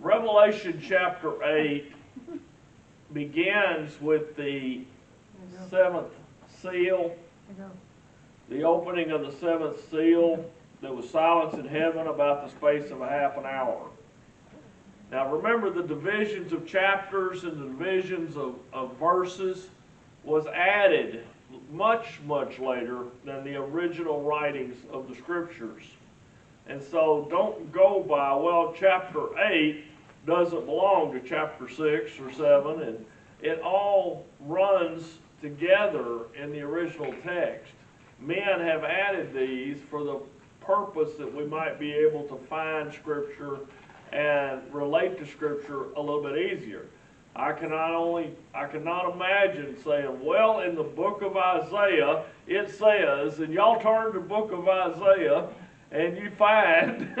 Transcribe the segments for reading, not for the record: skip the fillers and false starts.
Revelation chapter 8 begins with the seventh seal, the opening of the seventh seal. There was silence in heaven about the space of a half an hour. Now remember, the divisions of chapters and the divisions of verses was added much, much later than the original writings of the Scriptures. And so don't go by, well, chapter 8 doesn't belong to chapter 6 or 7, and it all runs together in the original text. Men have added these for the purpose that we might be able to find Scripture and relate to Scripture a little bit easier. I cannot imagine saying, well, in the book of Isaiah it says, and y'all turn to the book of Isaiah and you find,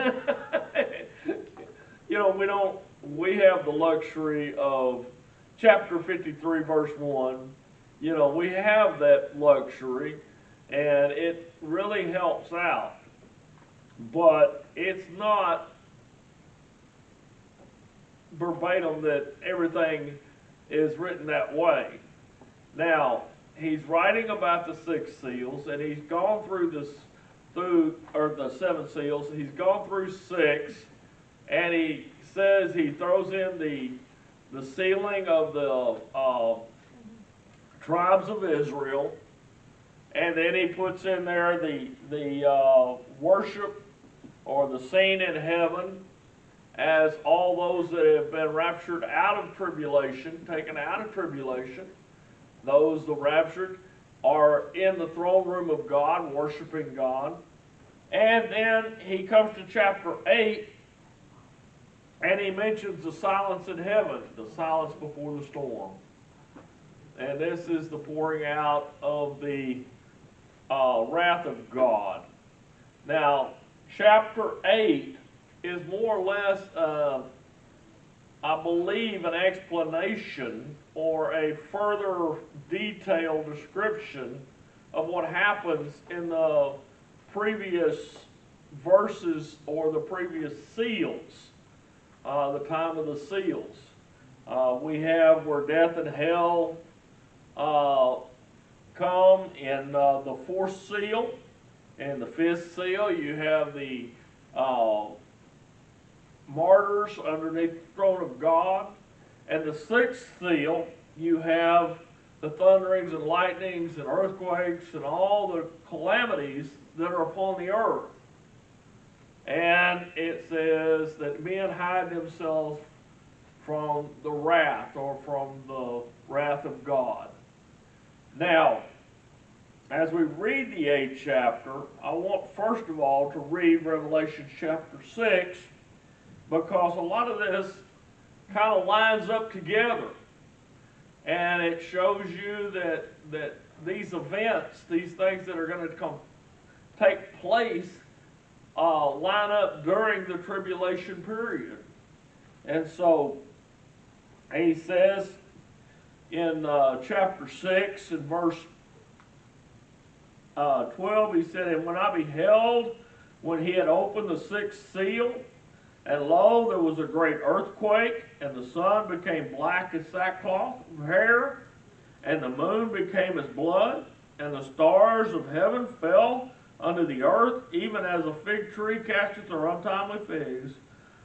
we have the luxury of chapter 53 verse 1. We have that luxury, and it really helps out. But it's not verbatim that everything is written that way. Now, he's writing about the six seals, and he's gone through the seven seals. He's gone through six, and he says he throws in the sealing of the tribes of Israel, and then he puts in there the worship or the scene in heaven as all those that have been raptured out of tribulation, taken out of tribulation. Those the raptured are in the throne room of God, worshiping God. And then he comes to chapter 8, and he mentions the silence in heaven, the silence before the storm. And this is the pouring out of the wrath of God. Now, chapter 8 is more or less, I believe, an explanation or a further detailed description of what happens in the previous verses or the previous seals, the time of the seals. We have where death and hell come in the fourth seal. In the fifth seal, you have the martyrs underneath the throne of God. And the sixth seal, you have the thunderings and lightnings and earthquakes and all the calamities that are upon the earth. And it says that men hide themselves from the wrath, or from the wrath of God. Now, as we read the 8th chapter, I want first of all to read Revelation chapter 6, because a lot of this kind of lines up together. And it shows you that these events, these things that are going to take place, line up during the tribulation period. And so he says in chapter 6 and verse 12, he said, "And when I beheld, when he had opened the sixth seal, and lo, there was a great earthquake, and the sun became black as sackcloth of hair, and the moon became as blood, and the stars of heaven fell unto the earth, even as a fig tree casteth her untimely figs,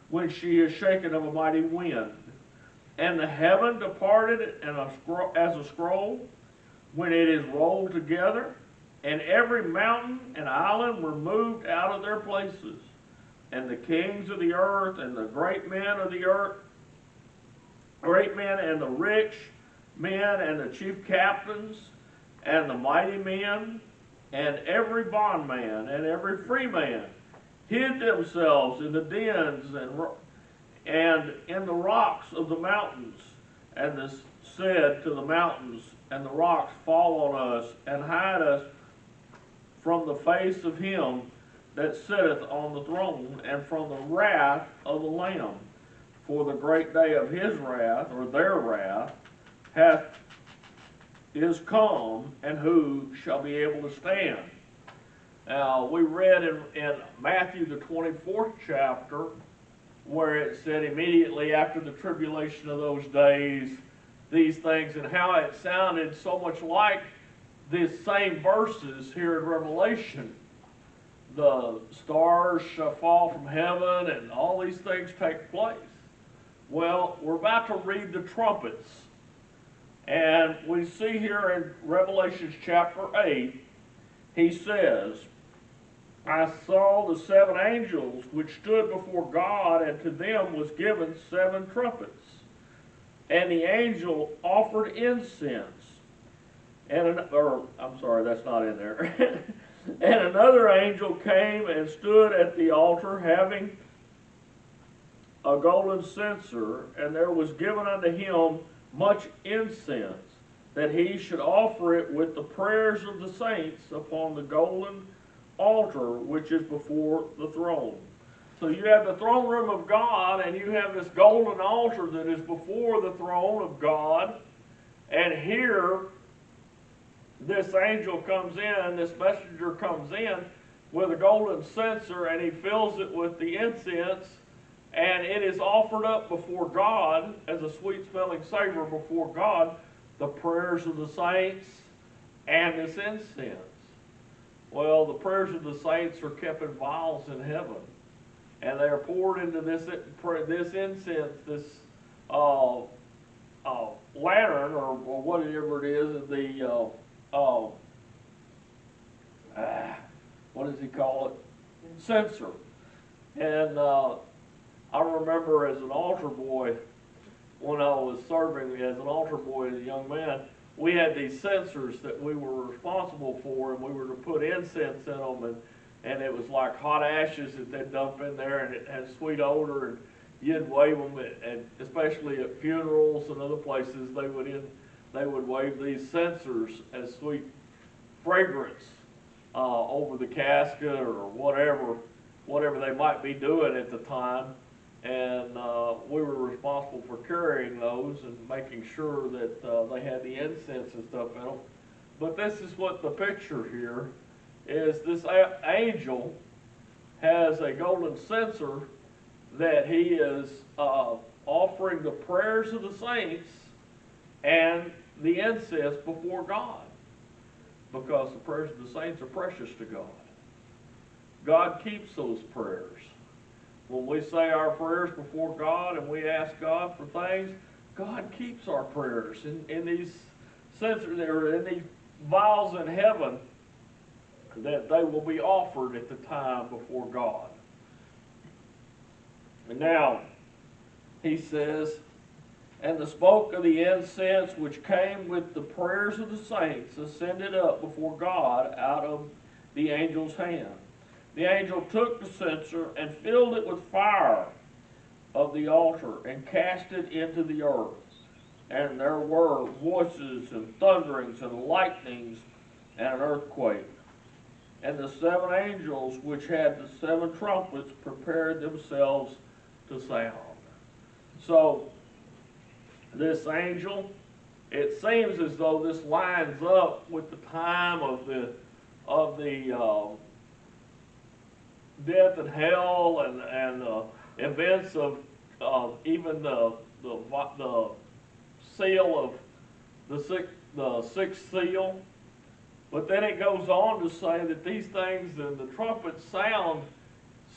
when she is shaken of a mighty wind. And the heaven departed as a scroll, when it is rolled together, and every mountain and island were moved out of their places. And the kings of the earth, and the great men of the earth, great men and the rich men, and the chief captains, and the mighty men, and every bondman, and every free man, hid themselves in the dens and in the rocks of the mountains, and this said to the mountains and the rocks, Fall on us, and hide us from the face of him that sitteth on the throne, and from the wrath of the Lamb. For the great day of his wrath, or their wrath, is come, and who shall be able to stand?" Now, we read in Matthew the 24th chapter where it said immediately after the tribulation of those days, these things, and how it sounded so much like these same verses here in Revelation. The stars shall fall from heaven and all these things take place. Well, we're about to read the trumpets. And we see here in Revelation chapter 8, he says, I saw the 7 angels which stood before God, and to them was given 7 trumpets. And the angel offered incense. I'm sorry, that's not in there. And another angel came and stood at the altar, having a golden censer, and there was given unto him much incense, that he should offer it with the prayers of the saints upon the golden altar which is before the throne. So you have the throne room of God, and you have this golden altar that is before the throne of God. And here, this angel comes in, this messenger comes in with a golden censer, and he fills it with the incense, and it is offered up before God as a sweet-smelling savor before God, the prayers of the saints and this incense. Well, the prayers of the saints are kept in vials in heaven, and they are poured into this incense, this lantern, or whatever it is, what does he call it? Censer. And I remember as an altar boy, when I was serving as an altar boy as a young man, we had these censers that we were responsible for, and we were to put incense in them, and it was like hot ashes that they'd dump in there, and it had sweet odor, and you'd wave them, and especially at funerals and other places, they would wave these censers as sweet fragrance over the casket or whatever they might be doing at the time. And we were responsible for carrying those and making sure that they had the incense and stuff in them. But this is what the picture here is. This angel has a golden censer that he is offering the prayers of the saints and the incense before God, because the prayers of the saints are precious to God. God keeps those prayers. When we say our prayers before God and we ask God for things, God keeps our prayers in these censers, or in these vials in heaven, that they will be offered at the time before God. And now, he says, and the smoke of the incense which came with the prayers of the saints ascended up before God out of the angel's hand. The angel took the censer and filled it with fire of the altar and cast it into the earth. And there were voices and thunderings and lightnings and an earthquake. And the 7 angels which had the 7 trumpets prepared themselves to sound. So, this angel, it seems as though this lines up with the time of the death and hell and events of even the seal of the sixth seal. But then it goes on to say that these things, and the trumpets sound,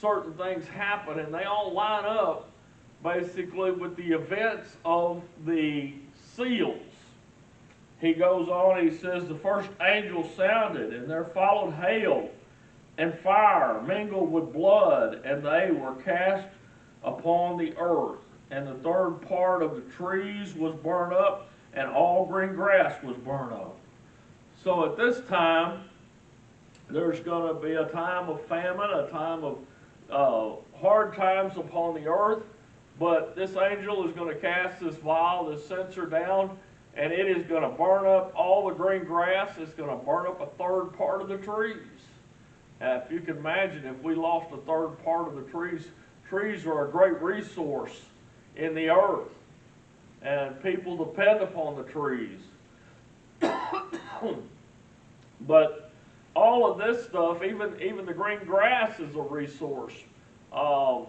certain things happen, and they all line up basically with the events of the seals. He goes on, he says, the first angel sounded, and there followed hail and fire mingled with blood, and they were cast upon the earth. And the third part of the trees was burned up, and all green grass was burned up. So at this time, there's going to be a time of famine, a time of hard times upon the earth. But this angel is going to cast this vial, this censer down, and it is going to burn up all the green grass. It's going to burn up a third part of the trees. If you can imagine, if we lost a third part of the trees, trees are a great resource in the earth, and people depend upon the trees. But all of this stuff, even the green grass is a resource. I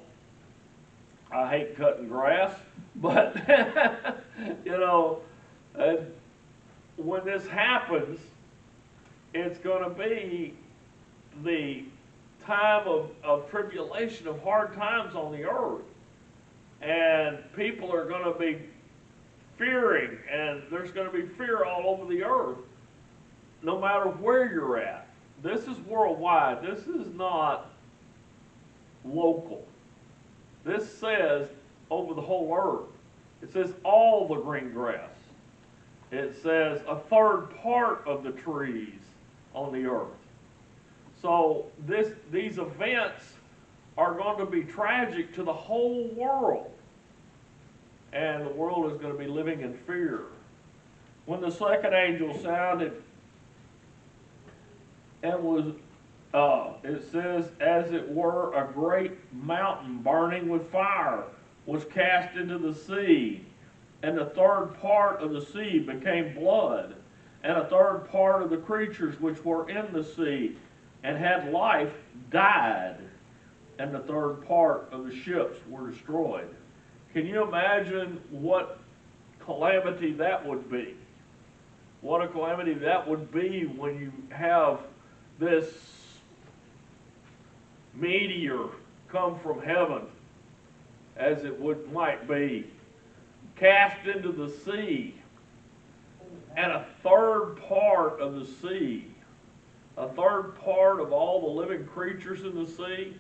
I hate cutting grass, but you know, uh, when this happens, it's going to be the time of tribulation, of hard times on the earth. And people are going to be fearing, and there's going to be fear all over the earth, no matter where you're at. This is worldwide. This is not local. This says over the whole earth. It says all the green grass. It says a third part of the trees on the earth. So these events are going to be tragic to the whole world. And the world is going to be living in fear. When the second angel sounded, and was, it says, as it were, a great mountain burning with fire was cast into the sea, and the third part of the sea became blood, and a third part of the creatures which were in the sea and had life died, and the third part of the ships were destroyed. Can you imagine what calamity that would be? What a calamity that would be when you have this meteor come from heaven, as it might be, cast into the sea, and a third part of the sea, a third part of all the living creatures in the sea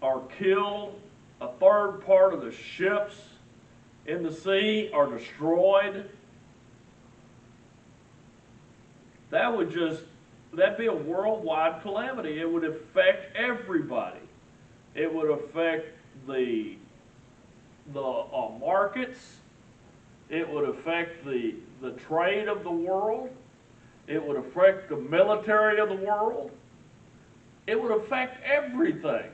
are killed, a third part of the ships in the sea are destroyed. That'd be a worldwide calamity. It would affect everybody. It would affect the markets. It would affect the trade of the world. It would affect the military of the world. It would affect everything.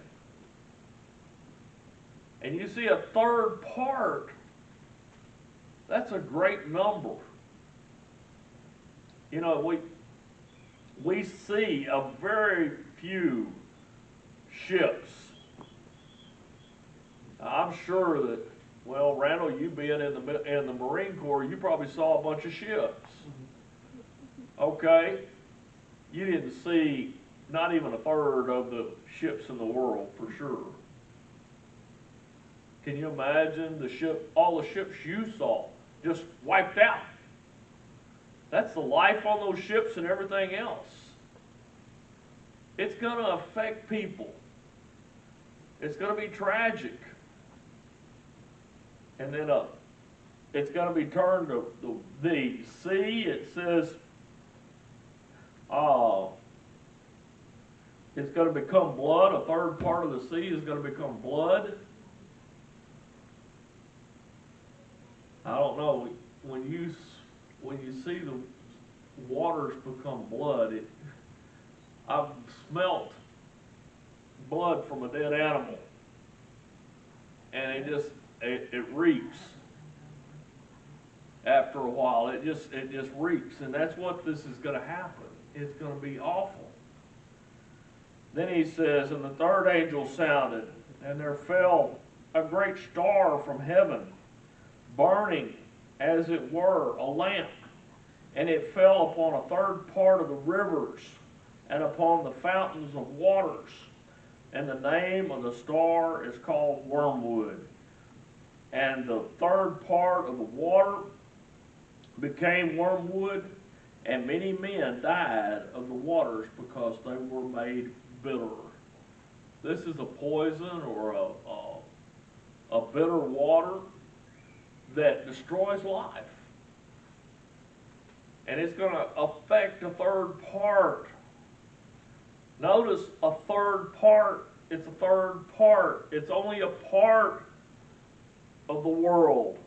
And you see a third part, that's a great number. You know, we see a very few ships. I'm sure that, well, Randall, you being in the Marine Corps, you probably saw a bunch of ships. Okay? You didn't see not even a third of the ships in the world, for sure. Can you imagine all the ships you saw just wiped out? That's the life on those ships and everything else. It's going to affect people. It's going to be tragic. And then it's going to be turned to the sea. It says it's going to become blood. A third part of the sea is going to become blood. I don't know, when you see the waters become blood, I've smelt blood from a dead animal, and it reeks. After a while, it just reeks, and that's what this is going to happen. It's going to be awful. Then he says, and the third angel sounded, and there fell a great star from heaven, burning, as it were, a lamp, and it fell upon a third part of the rivers and upon the fountains of waters. And the name of the star is called Wormwood. And the third part of the water became wormwood, and many men died of the waters because they were made bitter. This is a poison or a bitter water that destroys life. And it's going to affect a third part. Notice a third part. It's a third part. It's only a part of the world.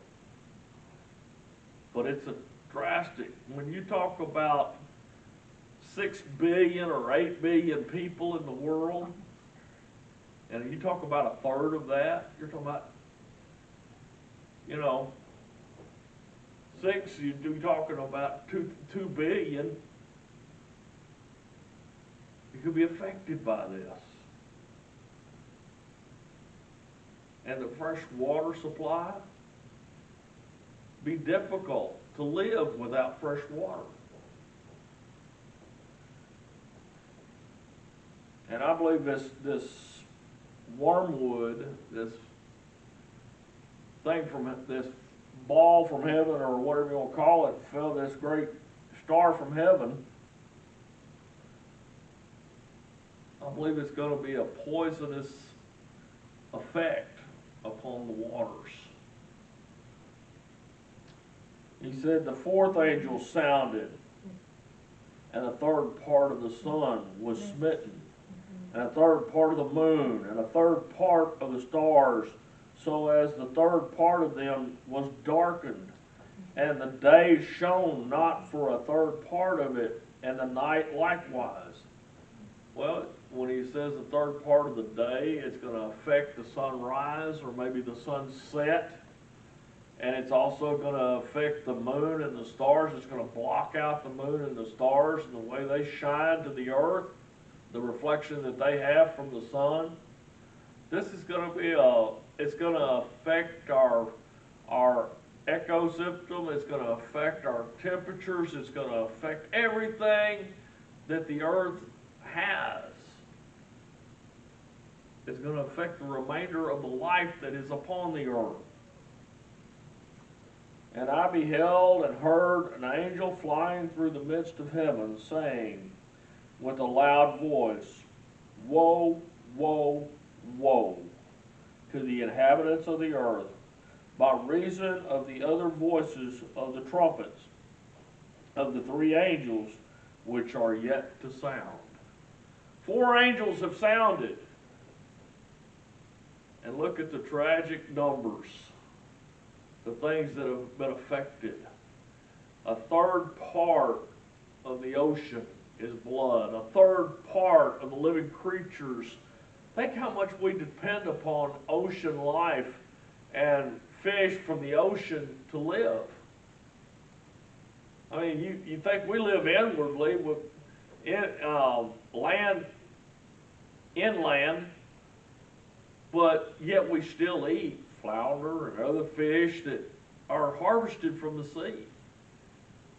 But it's a drastic. When you talk about 6 billion or 8 billion people in the world, and you talk about a third of that, you're talking about, 6, you're talking about 2 billion. You could be affected by this. and the fresh water supply, be difficult to live without fresh water. And I believe this wormwood, this thing from this ball from heaven, or whatever you want to call it, fell, this great star from heaven. I believe it's going to be a poisonous effect upon the waters. He said the fourth angel sounded, and a third part of the sun was smitten, and a third part of the moon, and a third part of the stars, so as the third part of them was darkened, and the day shone not for a third part of it, and the night likewise. Well, when he says the third part of the day, it's going to affect the sunrise or maybe the sunset. And it's also going to affect the moon and the stars. It's going to block out the moon and the stars and the way they shine to the earth, the reflection that they have from the sun. This is going to be it's going to affect our ecosystem. It's going to affect our temperatures. It's going to affect everything that the earth has. It's going to affect the remainder of the life that is upon the earth. And I beheld and heard an angel flying through the midst of heaven, saying with a loud voice, Woe, woe, woe to the inhabitants of the earth, by reason of the other voices of the trumpets of the three angels which are yet to sound. 4 angels have sounded. And look at the tragic numbers, the things that have been affected. A third part of the ocean is blood. A third part of the living creatures. Think how much we depend upon ocean life and fish from the ocean to live. I mean, you think we live inwardly with inland, but yet we still eat flounder and other fish that are harvested from the sea.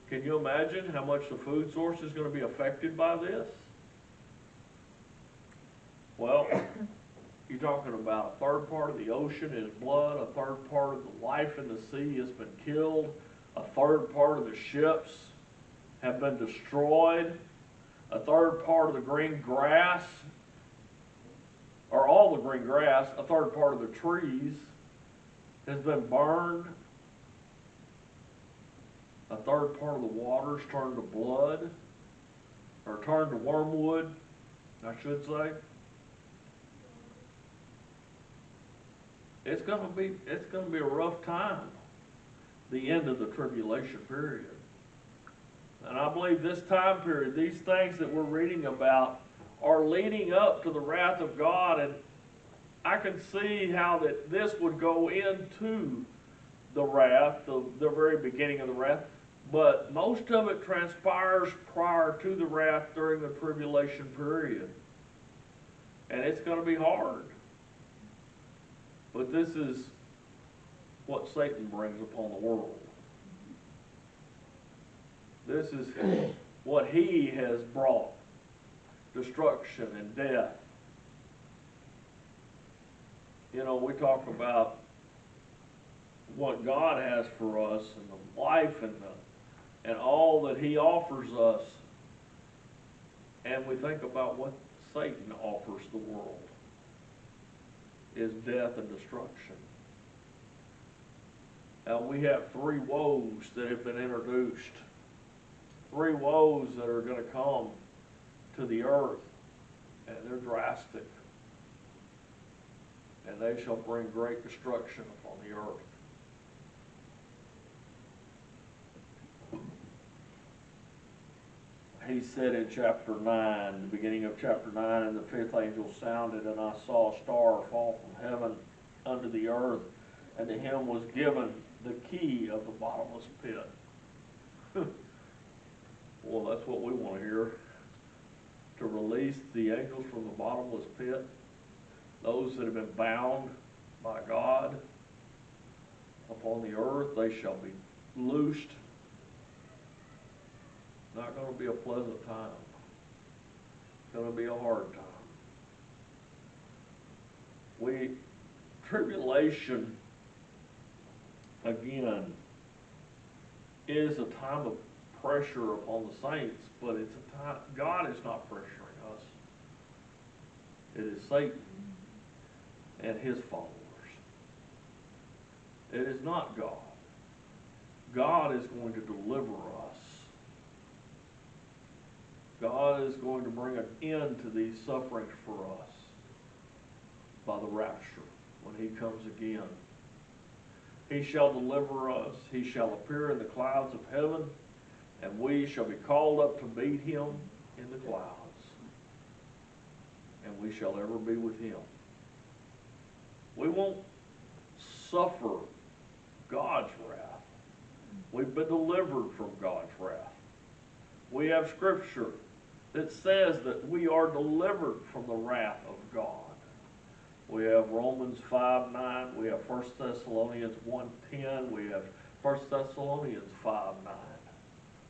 Can you imagine how much the food source is going to be affected by this? Well, you're talking about a third part of the ocean is blood, a third part of the life in the sea has been killed, a third part of the ships have been destroyed, a third part of the green grass, or all the green grass, a third part of the trees has been burned, a third part of the waters turned to blood, or turned to wormwood, I should say. It's going to be a rough time, the end of the tribulation period. And I believe this time period, these things that we're reading about are leading up to the wrath of God, and I can see how that this would go into the wrath, the very beginning of the wrath, but most of it transpires prior to the wrath during the tribulation period. And it's going to be hard. But this is what Satan brings upon the world. This is what he has brought. Destruction and death. You know, we talk about what God has for us and the life and all that he offers us. And we think about what Satan offers the world is death and destruction. Now we have 3 woes that have been introduced. 3 woes that are going to come to the earth, and they're drastic. And they shall bring great destruction upon the earth. He said in chapter 9, the beginning of chapter 9, and the 5th angel sounded, and I saw a star fall from heaven unto the earth, and to him was given the key of the bottomless pit. Well, that's what we want to hear. To release the angels from the bottomless pit, those that have been bound by God upon the earth. They shall be loosed. Not going to be a pleasant time. It's going to be a hard time. Tribulation, again, is a time of pressure upon the saints, but it's a time, God is not pressuring us. It is Satan and his followers. It is not God. God is going to deliver us. God is going to bring an end to these sufferings for us by the rapture when he comes again. He shall deliver us. He shall appear in the clouds of heaven, and we shall be called up to meet him in the clouds, and we shall ever be with him. We won't suffer God's wrath. We've been delivered from God's wrath. We have scripture that says that we are delivered from the wrath of God. We have Romans 5:9. We have 1 Thessalonians 1:10. We have 1 Thessalonians 5:9.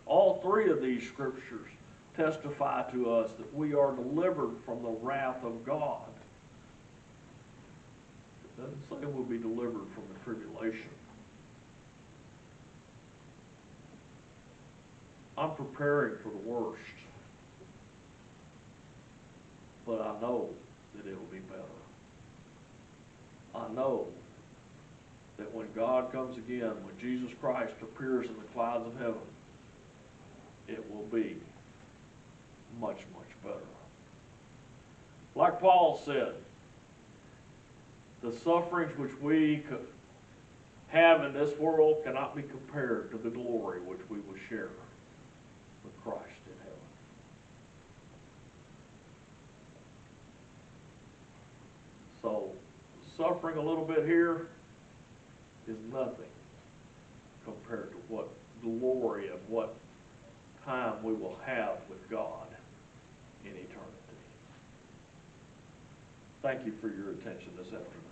All three of these scriptures testify to us that we are delivered from the wrath of God. It doesn't say we'll be delivered from the tribulation. I'm preparing for the worst, but I know that it will be better. I know that when God comes again, when Jesus Christ appears in the clouds of heaven, it will be much, much better. Like Paul said, the sufferings which we have in this world cannot be compared to the glory which we will share with Christ in heaven. So, suffering a little bit here is nothing compared to what glory and what time we will have with God in eternity. Thank you for your attention this afternoon.